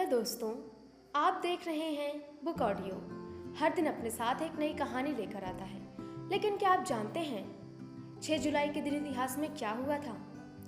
दोस्तों, आप देख रहे हैं बुक ऑडियो। हर दिन अपने साथ एक नई कहानी लेकर आता है। लेकिन क्या आप जानते हैं 6 जुलाई के दिन इतिहास में क्या हुआ था?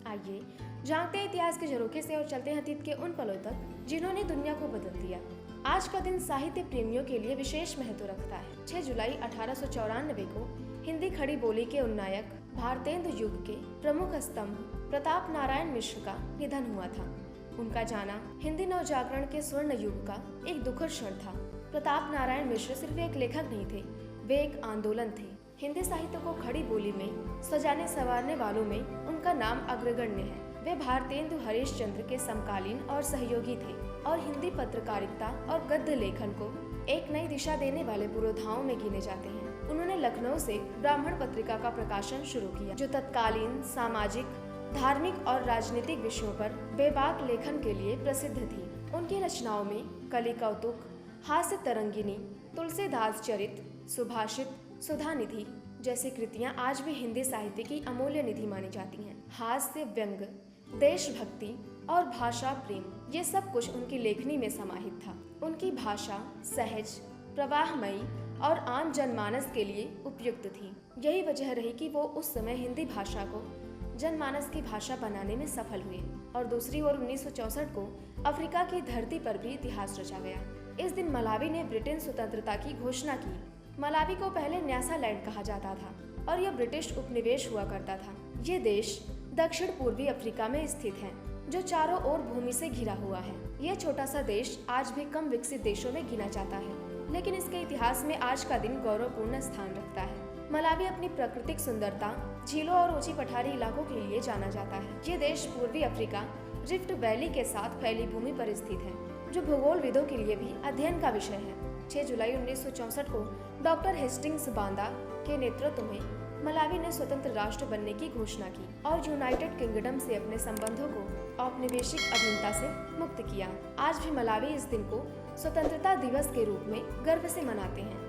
आइए जानते हैं इतिहास के झरोखे से और चलते हैं अतीत के उन पलों तक जिन्होंने दुनिया को बदल दिया। आज का दिन साहित्य प्रेमियों के लिए विशेष महत्व रखता है। 6 जुलाई 1894 को हिंदी खड़ी बोली के उन्नायक भारतेंदु युग के प्रमुख स्तंभ प्रताप नारायण मिश्र का निधन हुआ था। उनका जाना हिंदी नवजागरण के स्वर्ण युग का एक दुखद क्षण था। प्रताप नारायण मिश्र सिर्फ एक लेखक नहीं थे, वे एक आंदोलन थे। हिंदी साहित्य को खड़ी बोली में सजाने संवारने वालों में उनका नाम अग्रगण्य है। वे भारतेंदु हरीशचंद्र के समकालीन और सहयोगी थे और हिंदी पत्रकारिता और गद्य लेखन को एक नई दिशा देने वाले पुरोधाओं में गिने जाते हैं। उन्होंने लखनऊ से ब्राह्मण पत्रिका का प्रकाशन शुरू किया, जो तत्कालीन सामाजिक, धार्मिक और राजनीतिक विषयों पर बेबाक लेखन के लिए प्रसिद्ध थी। उनकी रचनाओं में कलि कौतुक, हास्य तरंगिनी, तुलसीदास चरित, सुभाषित, सुधानिधि जैसी कृतियां आज भी हिंदी साहित्य की अमूल्य निधि मानी जाती हैं। हास्य, व्यंग, देशभक्ति और भाषा प्रेम, ये सब कुछ उनकी लेखनी में समाहित था। उनकी भाषा सहज, प्रवाहमयी और आम जनमानस के लिए उपयुक्त थी। यही वजह रही कि वो उस समय हिंदी भाषा को जनमानस की भाषा बनाने में सफल हुए। और दूसरी ओर 1964 को अफ्रीका की धरती पर भी इतिहास रचा गया। इस दिन मलावी ने ब्रिटेन स्वतंत्रता की घोषणा की। मलावी को पहले न्यासालैंड कहा जाता था और यह ब्रिटिश उपनिवेश हुआ करता था। ये देश दक्षिण पूर्वी अफ्रीका में स्थित है, जो चारों ओर भूमि से घिरा हुआ है। यह छोटा सा देश आज भी कम विकसित देशों में गिना जाता है, लेकिन इसके इतिहास में आज का दिन गौरवपूर्ण स्थान रखता है। मलावी अपनी प्राकृतिक सुंदरता, झीलों और ऊंची पठारी इलाकों के लिए जाना जाता है। ये देश पूर्वी अफ्रीका रिफ्ट वैली के साथ फैली भूमि पर स्थित है, जो भूगोलविदों के लिए भी अध्ययन का विषय है। 6 जुलाई 1964 को डॉक्टर हेस्टिंग्स बांदा के नेतृत्व में मलावी ने स्वतंत्र राष्ट्र बनने की घोषणा की और यूनाइटेड किंगडम से अपने संबंधों को औपनिवेशिक अधीनता से मुक्त किया। आज भी मलावी इस दिन को स्वतंत्रता दिवस के रूप में गर्व से मनाते हैं।